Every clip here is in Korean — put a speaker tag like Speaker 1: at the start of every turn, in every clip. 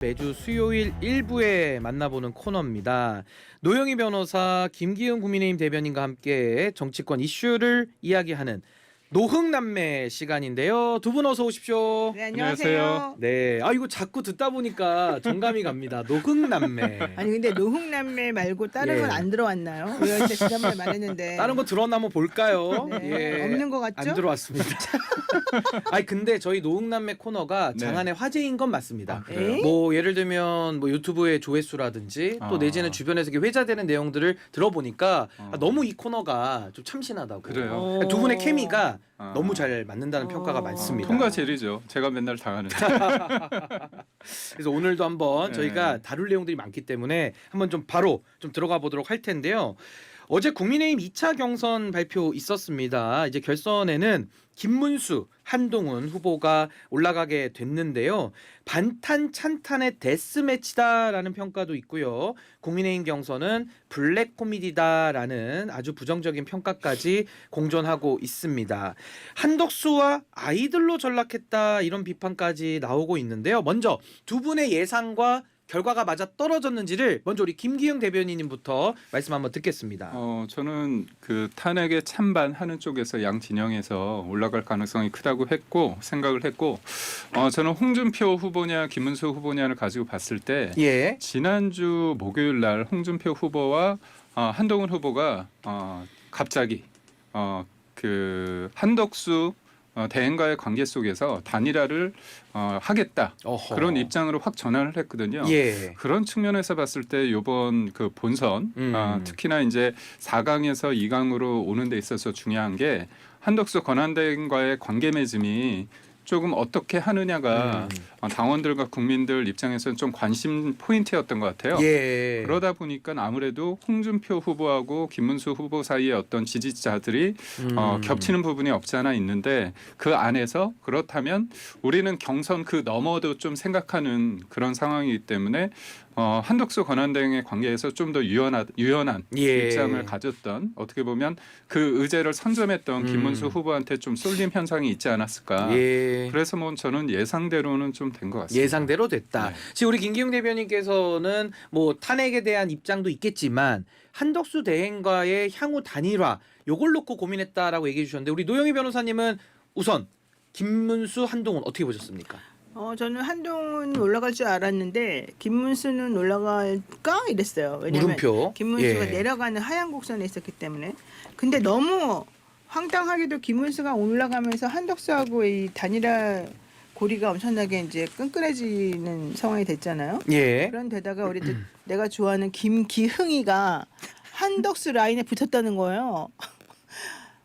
Speaker 1: 매주 수요일 1부에 만나보는 코너입니다. 노영희 변호사, 김기훈 국민의힘 대변인과 함께 정치권 이슈를 이야기하는 노흥남매 시간인데요. 두 분 어서 오십시오.
Speaker 2: 네, 안녕하세요.
Speaker 1: 네, 이거 자꾸 듣다 보니까 정감이 갑니다. 노흥남매.
Speaker 2: 아니 근데 노흥남매 말고 다른 건 안 들어왔나요? 우리가 진짜 지난번에 말했는데
Speaker 1: 다른 거 들어왔나 한번 볼까요?
Speaker 2: 네, 없는 것 같죠?
Speaker 1: 안 들어왔습니다. 근데 저희 노흥남매 코너가
Speaker 3: 네.
Speaker 1: 장안의 화제인 건 맞습니다.
Speaker 3: 그래요?
Speaker 1: 뭐 예를 들면 뭐 유튜브의 조회수라든지 또 내지는 주변에서 이렇게 회자되는 내용들을 들어보니까 너무 이 코너가 좀 참신하다고.
Speaker 3: 그래요?
Speaker 1: 두 분의 케미가
Speaker 3: 아.
Speaker 1: 너무 잘 맞는다는 평가가 많습니다.
Speaker 3: 통과제리죠. 제가 맨날 당하는.
Speaker 1: 그래서 오늘도 한번
Speaker 3: 네.
Speaker 1: 저희가 다룰 내용들이 많기 때문에 한번 좀 바로 좀 들어가 보도록 할 텐데요. 어제 국민의힘 2차 경선 발표 있었습니다. 이제 결선에는 김문수, 한동훈 후보가 올라가게 됐는데요. 반탄 찬탄의 데스매치다라는 평가도 있고요. 국민의힘 경선은 블랙 코미디다라는 아주 부정적인 평가까지 공존하고 있습니다. 한덕수와 아이들로 전락했다 이런 비판까지 나오고 있는데요. 먼저 두 분의 예상과 결과가 맞아 떨어졌는지를 먼저 우리 김기영 대변인님부터 말씀 한번 듣겠습니다.
Speaker 3: 저는 그 탄핵에 찬반하는 쪽에서 양 진영에서 올라갈 가능성이 크다고 생각을 했고, 저는 홍준표 후보냐 김문수 후보냐를 가지고 봤을 때
Speaker 1: 예.
Speaker 3: 지난주 목요일 날 홍준표 후보와 한동훈 후보가 갑자기 그 한덕수 대행과의 관계 속에서 단일화를 하겠다
Speaker 1: 어허.
Speaker 3: 그런 입장으로 확 전환을 했거든요.
Speaker 1: 예.
Speaker 3: 그런 측면에서 봤을 때 이번 그 본선 특히나 이제 4강에서 2강으로 오는 데 있어서 중요한 게 한덕수 권한대행과의 관계 맺음이 조금 어떻게 하느냐가 당원들과 국민들 입장에서는 좀 관심 포인트였던 것 같아요.
Speaker 1: 예.
Speaker 3: 그러다 보니까 아무래도 홍준표 후보하고 김문수 후보 사이에 어떤 지지자들이 겹치는 부분이 없지 않아 있는데 그 안에서 그렇다면 우리는 경선 그 너머도 좀 생각하는 그런 상황이기 때문에 한덕수 권한대행의 관계에서 좀 더 유연한
Speaker 1: 예.
Speaker 3: 입장을 가졌던 어떻게 보면 그 의제를 선점했던 김문수 후보한테 좀 쏠림 현상이 있지 않았을까.
Speaker 1: 예.
Speaker 3: 그래서 뭐 저는 예상대로는 좀 된 것 같습니다.
Speaker 1: 예상대로 됐다.
Speaker 3: 네.
Speaker 1: 지금 우리 김기용 대변인께서는 뭐 탄핵에 대한 입장도 있겠지만 한덕수 대행과의 향후 단일화 요걸 놓고 고민했다라고 얘기해 주셨는데 우리 노영희 변호사님은 우선 김문수, 한동훈 어떻게 보셨습니까?
Speaker 2: 저는 한동훈 올라갈 줄 알았는데 김문수는 올라갈까 이랬어요. 왜냐면
Speaker 1: 물음표.
Speaker 2: 김문수가
Speaker 1: 예.
Speaker 2: 내려가는 하얀 곡선에 있었기 때문에. 근데 너무 황당하게도 김문수가 올라가면서 한덕수하고 이 단일화 고리가 엄청나게 이제 끈끈해지는 상황이 됐잖아요.
Speaker 1: 예.
Speaker 2: 그런데다가 우리 내가 좋아하는 김기흥이가 한덕수 라인에 붙었다는 거예요.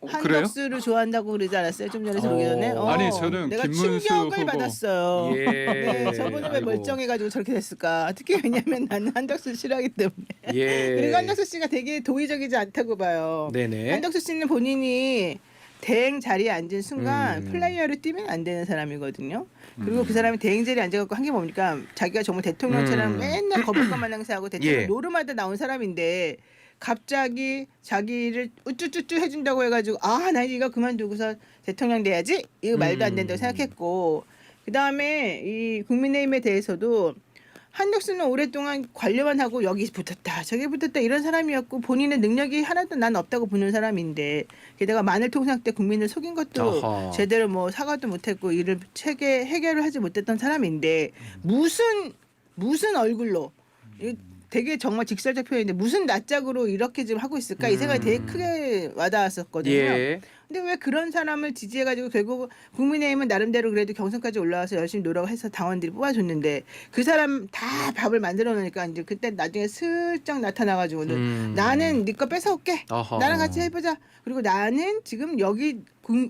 Speaker 3: 그래요?
Speaker 2: 한덕수를 좋아한다고 그러지 않았어요? 좀 전에 들어오기 전에.
Speaker 3: 아니, 저는
Speaker 2: 내가
Speaker 3: 김문수
Speaker 2: 충격을
Speaker 3: 후보.
Speaker 2: 받았어요.
Speaker 1: 예.
Speaker 2: 네, 저번에 왜
Speaker 1: 아이고.
Speaker 2: 멀쩡해가지고 저렇게 됐을까? 특히 왜냐면 나는 한덕수 싫어하기 때문에.
Speaker 1: 예.
Speaker 2: 그리고 한덕수 씨가 되게 도의적이지 않다고 봐요.
Speaker 1: 네네.
Speaker 2: 한덕수 씨는 본인이 대행 자리에 앉은 순간 플레이어를 뛰면 안 되는 사람이거든요. 그리고 그 사람이 대행 자리에 앉아갖고 한 게 뭡니까? 자기가 정말 대통령처럼 맨날 거북감만 행사하고 대통령
Speaker 1: 예.
Speaker 2: 노름하다 나온 사람인데 갑자기 자기를 우쭈쭈쭈 해준다고 해가지고 나 이거 그만두고서 대통령 돼야지 이거 말도 안 된다고 생각했고 그 다음에 이 국민의힘에 대해서도 한덕수는 오랫동안 관료만 하고 여기 붙었다 저기 붙었다 이런 사람이었고 본인의 능력이 하나도 난 없다고 보는 사람인데 게다가 마늘통상 때 국민을 속인 것도
Speaker 1: 어허.
Speaker 2: 제대로 뭐 사과도 못했고 이를 해결을 하지 못했던 사람인데 무슨 얼굴로 되게 정말 직설적 표현인데 무슨 낯짝으로 이렇게 지금 하고 있을까 이 생각이 되게 크게 와닿았었거든요.
Speaker 1: 예.
Speaker 2: 근데 왜 그런 사람을 지지해가지고 결국 국민의힘은 나름대로 그래도 경선까지 올라와서 열심히 노력해서 당원들이 뽑아줬는데 그 사람 다 밥을 만들어 놓으니까 이제 그때 나중에 슬쩍 나타나가지고 나는 네 거 뺏어올게.
Speaker 1: 어허.
Speaker 2: 나랑 같이 해보자. 그리고 나는 지금 여기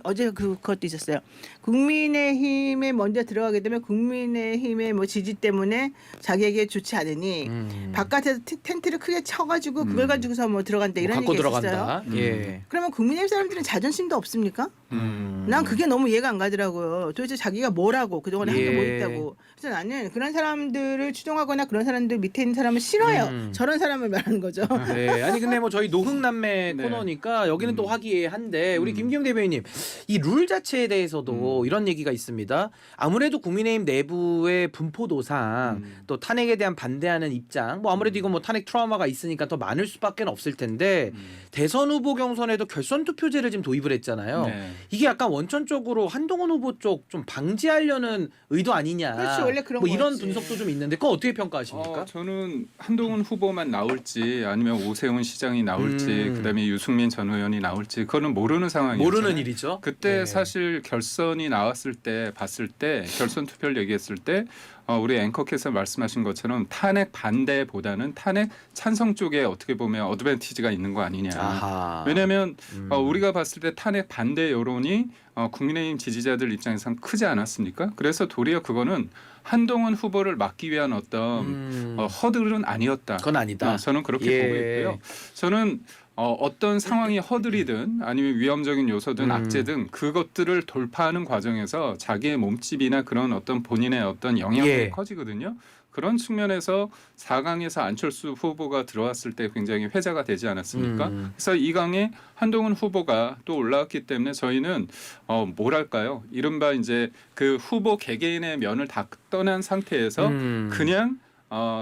Speaker 2: 어제 그것도 있었어요. 국민의힘에 먼저 들어가게 되면 국민의힘의 뭐 지지 때문에 자기에게 좋지 않으니 바깥에서 텐트를 크게 쳐가지고 그걸 가지고서 뭐 들어간다 이런
Speaker 1: 갖고
Speaker 2: 얘기가 있었어요.
Speaker 1: 들어간다. 예.
Speaker 2: 그러면 국민의힘 사람들은 자존심도 없습니까? 난 그게 너무 이해가 안 가더라고요. 도대체 자기가 뭘 하고 그동안에 한 게 뭐
Speaker 1: 예.
Speaker 2: 있다고. 그래서 그래서 나는 그런 사람들을 추종하거나 그런 사람들 밑에 있는 사람을 싫어요. 저런 사람을 말하는 거죠.
Speaker 1: 네, 아니 근데 뭐 저희 노흥남매
Speaker 3: 네.
Speaker 1: 코너니까 여기는 또 화기애애한데 우리
Speaker 3: 음.
Speaker 1: 김기용 대변인님 이 룰 자체에 대해서도 이런 얘기가 있습니다. 아무래도 국민의힘 내부의 분포도상 또 탄핵에 대한 반대하는 입장, 뭐 아무래도 이건 뭐 탄핵 트라우마가 있으니까 더 많을 수밖에 없을 텐데 대선 후보 경선에도 결선 투표제를 지금 도입을 했잖아요.
Speaker 3: 네.
Speaker 1: 이게 약간 원천적으로 한동훈 후보 쪽 좀 방지하려는 의도 아니냐.
Speaker 2: 그렇지, 원래 그런
Speaker 1: 뭐 이런
Speaker 2: 거였지.
Speaker 1: 분석도 좀 있는데 그거 어떻게 평가하십니까?
Speaker 3: 저는 한동훈 후보만 나올지 아니면 오세훈 시장이 나올지 그다음에 유승민 전 의원이 나올지 그거는 모르는 상황이죠.
Speaker 1: 모르는 일이죠.
Speaker 3: 그때
Speaker 1: 네.
Speaker 3: 사실 결선이 나왔을 때 봤을 때 결선 투표를 얘기했을 때 우리 앵커께서 말씀하신 것처럼 탄핵 반대보다는 탄핵 찬성 쪽에 어떻게 보면 어드밴티지가 있는 거 아니냐.
Speaker 1: 아하.
Speaker 3: 왜냐하면 우리가 봤을 때 탄핵 반대 여론이 국민의힘 지지자들 입장에서는 크지 않았습니까? 그래서 도리어 그거는 한동훈 후보를 막기 위한 어떤 허들은 아니었다.
Speaker 1: 그건 아니다.
Speaker 3: 저는 그렇게
Speaker 1: 예.
Speaker 3: 보고 있고요. 저는 어떤 상황이 허들이든 아니면 위험적인 요소든 악재든 그것들을 돌파하는 과정에서 자기의 몸집이나 그런 어떤 본인의 어떤 영향력이
Speaker 1: 예.
Speaker 3: 커지거든요. 그런 측면에서 4강에서 안철수 후보가 들어왔을 때 굉장히 회자가 되지 않았습니까? 그래서 2강에 한동훈 후보가 또 올라왔기 때문에 저희는 뭐랄까요? 이른바 이제 그 후보 개개인의 면을 다 떠난 상태에서 그냥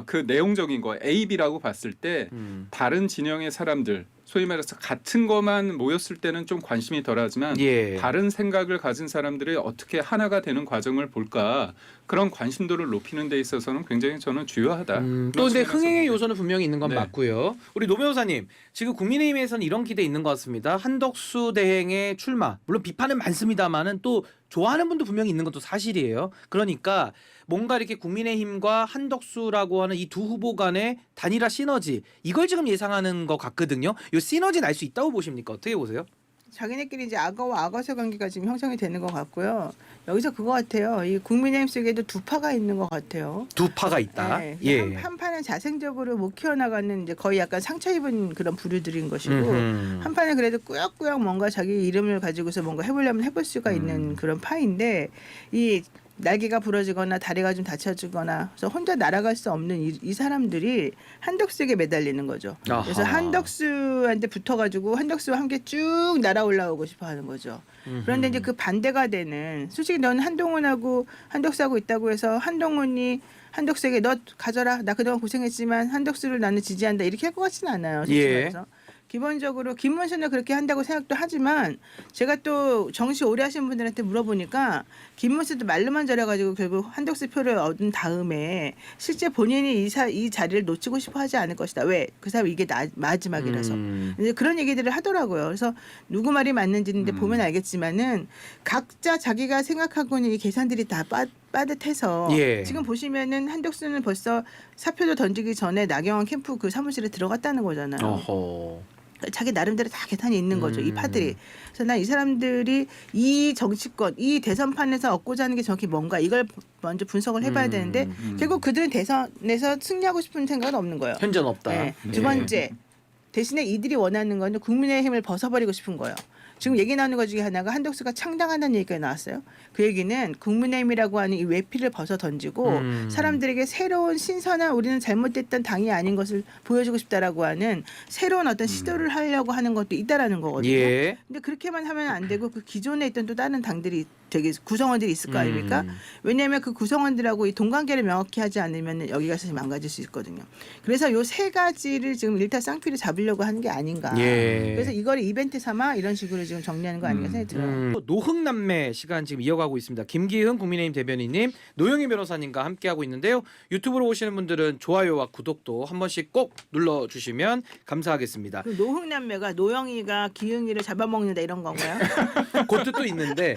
Speaker 3: 그 내용적인 거 A, B라고 봤을 때 다른 진영의 사람들 소위 말해서 같은 것만 모였을 때는 좀 관심이 덜하지만
Speaker 1: 예.
Speaker 3: 다른 생각을 가진 사람들이 어떻게 하나가 되는 과정을 볼까 그런 관심도를 높이는 데 있어서는 굉장히 저는 주요하다.
Speaker 1: 또 근데 흥행의 요소는 분명히 있는 건
Speaker 3: 네.
Speaker 1: 맞고요. 우리 노 변호사님 지금 국민의힘에서는 이런 기대 있는 것 같습니다. 한덕수 대행의 출마 물론 비판은 많습니다만은 또 좋아하는 분도 분명히 있는 것도 사실이에요. 그러니까 뭔가 이렇게 국민의힘과 한덕수라고 하는 이 두 후보 간의 단일화 시너지 이걸 지금 예상하는 것 같거든요. 이 시너지 날 수 있다고 보십니까? 어떻게 보세요?
Speaker 2: 자기네끼리 이제 악어와 악어새 관계가 지금 형성이 되는 것 같고요. 여기서 그거 같아요. 이 국민의힘 속에도 두 파가 있는 것 같아요.
Speaker 1: 두 파가 있다.
Speaker 2: 네,
Speaker 1: 예.
Speaker 2: 한 판은 자생적으로 못 키워나가는 이제 거의 약간 상처 입은 그런 부류들인 것이고 한 판은 그래도 꾸역꾸역 뭔가 자기 이름을 가지고서 뭔가 해보려면 해볼 수가 있는 그런 파인데 이 날개가 부러지거나 다리가 좀 다쳐지거나 그래서 혼자 날아갈 수 없는 이 사람들이 한덕수에게 매달리는 거죠.
Speaker 1: 아하.
Speaker 2: 그래서 한덕수한테 붙어가지고 한덕수와 함께 쭉 날아 올라오고 싶어 하는 거죠. 그런데 이제 그 반대가 되는 솔직히 너는 한동훈하고 한덕수하고 있다고 해서 한동훈이 한덕수에게 너 가져라 나 그동안 고생했지만 한덕수를 나는 지지한다 이렇게 할 것 같지는 않아요. 솔직히
Speaker 1: 예.
Speaker 2: 말해서. 기본적으로 김문수는 그렇게 한다고 생각도 하지만 제가 또 정치 오래 하신 분들한테 물어보니까 김문수도 말로만 잘해가지고 결국 한덕수 표를 얻은 다음에 실제 본인이 이 자리를 놓치고 싶어 하지 않을 것이다. 왜? 그 사람 이게 마지막이라서. 이제 그런 얘기들을 하더라고요. 그래서 누구 말이 맞는지는 보면 알겠지만은 각자 자기가 생각하고 있는 이 계산들이 다 빠듯해서
Speaker 1: 예.
Speaker 2: 지금 보시면은 한덕수는 벌써 사표도 던지기 전에 나경원 캠프 그 사무실에 들어갔다는 거잖아요.
Speaker 1: 어허.
Speaker 2: 자기 나름대로 다 계산이 있는 거죠. 이 파들이. 그래서 난 이 사람들이 이 정치권, 이 대선판에서 얻고자 하는 게 정확히 뭔가 이걸 먼저 분석을 해봐야 되는데 결국 그들은 대선에서 승리하고 싶은 생각은 없는 거예요.
Speaker 1: 현재는 없다.
Speaker 2: 네. 두
Speaker 1: 예.
Speaker 2: 번째 대신에 이들이 원하는 거는 국민의힘을 벗어버리고 싶은 거예요. 지금 얘기 나오는 것 중에 하나가 한덕수가 창당한다는 얘기가 나왔어요. 그 얘기는 국민의힘이라고 하는 이 외피를 벗어 던지고 사람들에게 새로운 신선한 우리는 잘못됐던 당이 아닌 것을 보여주고 싶다라고 하는 새로운 어떤 시도를 하려고 하는 것도 있다라는 거거든요.
Speaker 1: 예.
Speaker 2: 근데 그렇게만 하면 안 되고 그 기존에 있던 또 다른 당들이 되게 구성원들이 있을 거 아닙니까? 왜냐하면 그 구성원들하고 이 동관계를 명확히 하지 않으면 여기가 사실 망가질 수 있거든요. 그래서 요 세 가지를 지금 일타쌍피를 잡으려고 하는 게 아닌가.
Speaker 1: 예.
Speaker 2: 그래서 이걸 이벤트 삼아 이런 식으로 지금 정리하는 거 아닌가 생각이 들어요.
Speaker 1: 노흥남매 시간 지금 이어가고 있습니다. 김기흥 국민의힘 대변인님, 노영희 변호사님과 함께하고 있는데요. 유튜브로 보시는 분들은 좋아요와 구독도 한 번씩 꼭 눌러주시면 감사하겠습니다.
Speaker 2: 그 노흥남매가 노영이가 기흥이를 잡아먹는다 이런 건가요?
Speaker 1: 그 뜻도 있는데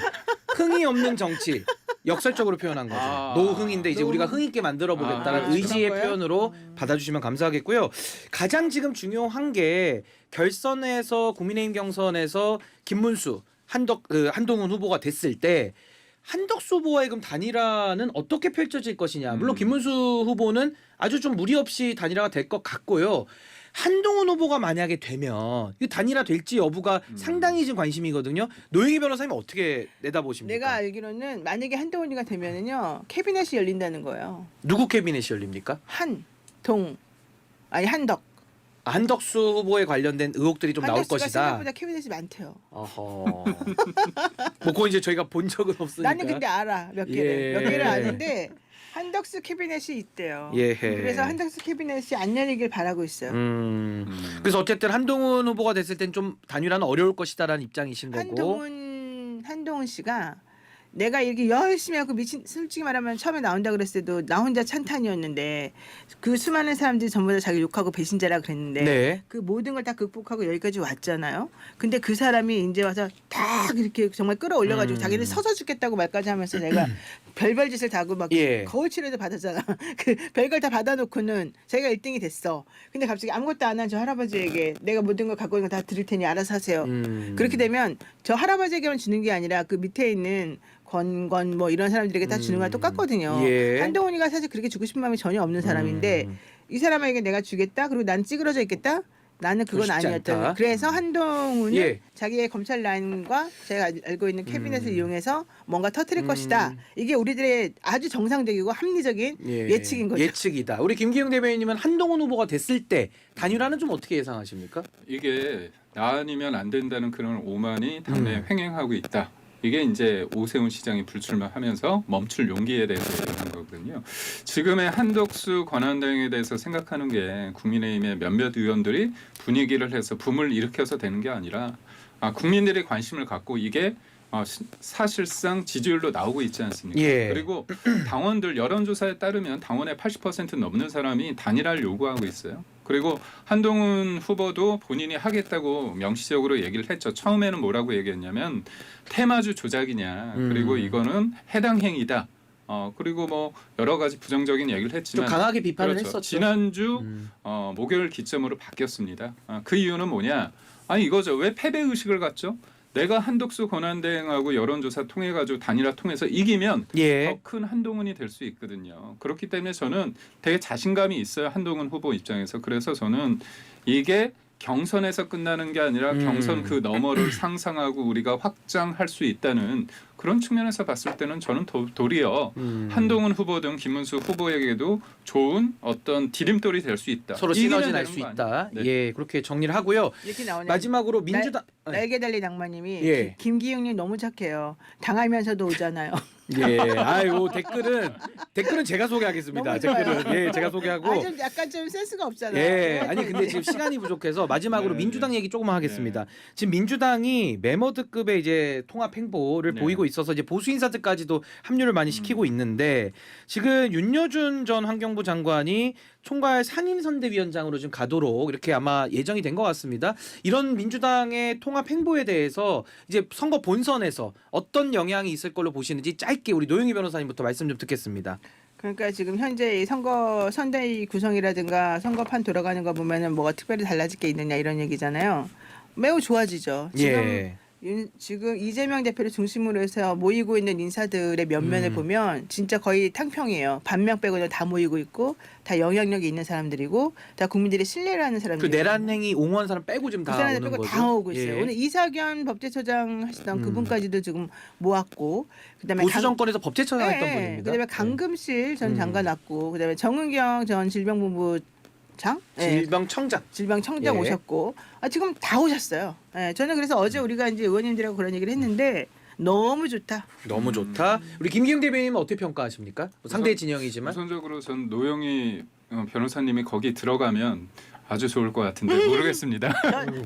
Speaker 1: 흥이 없는 정치 역설적으로 표현한 거죠.
Speaker 3: 아.
Speaker 1: 노흥인데 이제 우리가 흥 있게 만들어 보겠다는
Speaker 3: 아,
Speaker 1: 의지의
Speaker 2: 그런 거예요?
Speaker 1: 표현으로 받아주시면 감사하겠고요. 가장 지금 중요한 게 결선에서 국민의힘 경선에서 김문수, 한동훈 후보가 됐을 때 한덕수 후보와의 그럼 단일화는 어떻게 펼쳐질 것이냐. 물론 김문수 후보는 아주 좀 무리 없이 단일화가 될 것 같고요. 한동훈 후보가 만약에 되면 이 단일화 될지 여부가 상당히 지금 관심이거든요. 노영희 변호사님 어떻게 내다보십니까?
Speaker 2: 내가 알기로는 만약에 한동훈이가 되면은요 캐비넷이 열린다는 거예요.
Speaker 1: 누구 캐비넷이 열립니까?
Speaker 2: 한덕.
Speaker 1: 한덕수 후보에 관련된 의혹들이 좀 나올
Speaker 2: 한덕수가
Speaker 1: 것이다.
Speaker 2: 생각보다 캐비넷이 많대요.
Speaker 1: 어허. 뭐 그거 이제 저희가 본 적은 없으니까.
Speaker 2: 나는 근데 알아 몇 개를
Speaker 1: 예.
Speaker 2: 몇 개를 아는데 한덕수 캐비넷이 있대요.
Speaker 1: 예.
Speaker 2: 그래서 한덕수 캐비넷이 안 열리길 바라고 있어요.
Speaker 1: 그래서 어쨌든 한동훈 후보가 됐을 땐 좀 단일화는 어려울 것이다라는 입장이신 거고.
Speaker 2: 한동훈 씨가 내가 이렇게 열심히 하고 미친 솔직히 말하면 처음에 나온다 그랬을 때도 나 혼자 찬탄이었는데 그 수많은 사람들이 전부 다 자기 욕하고 배신자라 그랬는데
Speaker 1: 네.
Speaker 2: 그 모든 걸 다 극복하고 여기까지 왔잖아요. 근데 그 사람이 이제 와서 딱 이렇게 정말 끌어올려가지고 자기는 서서 죽겠다고 말까지 하면서 내가 별별 짓을 다 하고 막
Speaker 1: 예.
Speaker 2: 거울칠에도 받았잖아. 그 별걸 다 받아놓고는 자기가 1등이 됐어. 근데 갑자기 아무것도 안 한 저 할아버지에게 내가 모든 걸 갖고 있는 거 다 드릴 테니 알아서 하세요. 그렇게 되면 저 할아버지에게만 주는 게 아니라 그 밑에 있는 권건 뭐 이런 사람들에게 다 주는 거랑 똑같거든요.
Speaker 1: 예.
Speaker 2: 한동훈이가 사실 그렇게 주고 싶은 마음이 전혀 없는 사람인데 이 사람에게 내가 주겠다. 그리고 난 찌그러져 있겠다. 나는 그건
Speaker 1: 쉽지
Speaker 2: 아니었다.
Speaker 1: 않다.
Speaker 2: 그래서 한동훈은
Speaker 1: 예.
Speaker 2: 자기의 검찰 라인과 제가 알고 있는 캐비넷을 이용해서 뭔가 터뜨릴 것이다. 이게 우리들의 아주 정상적이고 합리적인 예측인 거죠.
Speaker 1: 예측이다. 우리 김기용 대변인님은 한동훈 후보가 됐을 때 단일화는 좀 어떻게 예상하십니까?
Speaker 3: 이게 나 아니면 안 된다는 그런 오만이 당내에 횡행하고 있다. 이게 이제 오세훈 시장이 불출마하면서 멈출 용기에 대해서 얘기하는 거거든요. 지금의 한덕수 권한대행에 대해서 생각하는 게 국민의힘의 몇몇 의원들이 분위기를 해서 붐을 일으켜서 되는 게 아니라 국민들이 관심을 갖고 이게 사실상 지지율로 나오고 있지 않습니까?
Speaker 1: 예.
Speaker 3: 그리고 당원들 여론조사에 따르면 당원의 80% 넘는 사람이 단일화를 요구하고 있어요. 그리고 한동훈 후보도 본인이 하겠다고 명시적으로 얘기를 했죠. 처음에는 뭐라고 얘기했냐면 테마주 조작이냐. 그리고 이거는 해당 행위다. 그리고 뭐 여러 가지 부정적인 얘기를
Speaker 1: 좀
Speaker 3: 했지만
Speaker 1: 강하게 비판을
Speaker 3: 그렇죠.
Speaker 1: 했었죠.
Speaker 3: 지난주 목요일 기점으로 바뀌었습니다. 그 이유는 뭐냐? 아니 이거죠. 왜 패배 의식을 갖죠? 내가 한덕수 권한대행하고 여론조사 통해 가지고 단일화 통해서 이기면
Speaker 1: 예.
Speaker 3: 더 큰 한동훈이 될 수 있거든요. 그렇기 때문에 저는 되게 자신감이 있어요. 한동훈 후보 입장에서. 그래서 저는 이게 경선에서 끝나는 게 아니라 경선 그 너머를 상상하고 우리가 확장할 수 있다는 그런 측면에서 봤을 때는 저는 도리어 한동훈 후보 등 김문수 후보에게도 좋은 어떤 디딤돌이 될 수 있다.
Speaker 1: 서로 시너지 날 수 있다.
Speaker 3: 네.
Speaker 1: 예, 그렇게 정리를 하고요.
Speaker 2: 이렇게 나오네.
Speaker 1: 마지막으로 민주당
Speaker 2: 날개 달린 낭만님이
Speaker 1: 예.
Speaker 2: 김기용님 너무 착해요. 당하면서도 오잖아요.
Speaker 1: 예, 아이고 댓글은 제가 소개하겠습니다.
Speaker 2: 너무 좋아요.
Speaker 1: 댓글은 예, 제가 소개하고.
Speaker 2: 아, 좀 약간 좀 센스가 없잖아요.
Speaker 1: 예, 아니 근데 지금 시간이 부족해서 마지막으로
Speaker 3: 네,
Speaker 1: 민주당
Speaker 3: 네.
Speaker 1: 얘기 조금만 하겠습니다. 지금 민주당이 메머드급의 이제 통합 행보를
Speaker 3: 네.
Speaker 1: 보이고 있어서 이제 보수 인사들까지도 합류를 많이 시키고 있는데 지금 윤여준 전 환경부 장관이 총괄 상임선대위원장으로 좀 가도록 이렇게 아마 예정이 된 것 같습니다. 이런 민주당의 통합 행보에 대해서 이제 선거 본선에서 어떤 영향이 있을 걸로 보시는지 짧게 우리 노영희 변호사님부터 말씀 좀 듣겠습니다.
Speaker 2: 그러니까 지금 현재 이 선거 선대위 구성이라든가 선거판 돌아가는 거 보면은 뭐가 특별히 달라질 게 있느냐 이런 얘기잖아요. 매우 좋아지죠.
Speaker 1: 예.
Speaker 2: 지금 이재명 대표를 중심으로 해서 모이고 있는 인사들의 면면을 보면 진짜 거의 탕평이에요. 반명 빼고는 다 모이고 있고 다 영향력이 있는 사람들이고 다 국민들이 신뢰를 하는
Speaker 1: 그
Speaker 2: 사람들.
Speaker 1: 내란행위 옹호한 사람 빼고 지금
Speaker 2: 그
Speaker 1: 다
Speaker 2: 사람들
Speaker 1: 오는
Speaker 2: 빼고
Speaker 1: 거죠.
Speaker 2: 다 오고 있어요.
Speaker 1: 예.
Speaker 2: 오늘 이사견 법제처장 하시던 그분까지도 지금 모았고, 그다음에
Speaker 1: 보수 정권에서 법제처장 했던 분입니다.
Speaker 2: 그다음에 강금실 전 장관 왔고, 그다음에 정은경 전 질병본부장,
Speaker 1: 질병청장.
Speaker 2: 질병청장
Speaker 1: 예.
Speaker 2: 오셨고, 지금 다 오셨어요. 예, 저는 그래서 어제 우리가 이제 의원님들하고 그런 얘기를 했는데 너무 좋다.
Speaker 1: 너무 좋다. 우리 김기용 대변인은 어떻게 평가하십니까? 상대 진영이지만.
Speaker 3: 우선적으로 전 노영희 변호사님이 거기 들어가면 아주 좋을 것 같은데 모르겠습니다.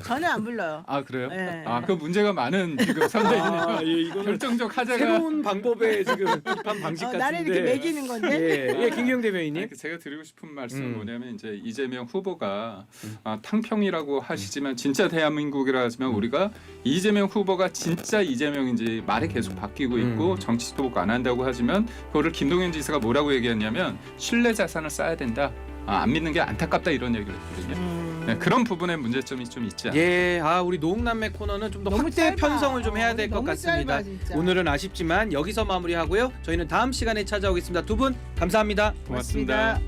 Speaker 2: 저는 안 불러요.
Speaker 3: 아 그래요?
Speaker 2: 네.
Speaker 3: 그 문제가 많은 지금 선대위네요.
Speaker 1: 예, 이거는
Speaker 3: 결정적 하자가
Speaker 1: 새로운 방법의 지금 비판 방식 같은데.
Speaker 2: 나를 이렇게 매기는 건데.
Speaker 1: 예, 김기용 대변인님.
Speaker 3: 제가 드리고 싶은 말씀은 뭐냐면 이제 이재명 후보가 탕평이라고 하시지만 진짜 대한민국이라 하지만 우리가 이재명 후보가 진짜 이재명인지 말이 계속 바뀌고 있고 정치 도복 안 한다고 하지만 그거를 김동연 지사가 뭐라고 얘기했냐면 신뢰 자산을 쌓아야 된다. 안 믿는 게 안타깝다 이런 얘기를 했거든요. 네, 그런 부분에 문제점이 좀 있지 않나요?
Speaker 1: 예, 우리 노웅남매 코너는 좀 더
Speaker 2: 너무
Speaker 1: 확대
Speaker 2: 짧아.
Speaker 1: 편성을 좀 해야 될 것
Speaker 2: 너무
Speaker 1: 같습니다.
Speaker 2: 짧아, 진짜.
Speaker 1: 오늘은 아쉽지만 여기서 마무리하고요. 저희는 다음 시간에 찾아오겠습니다. 두 분 감사합니다.
Speaker 3: 고맙습니다.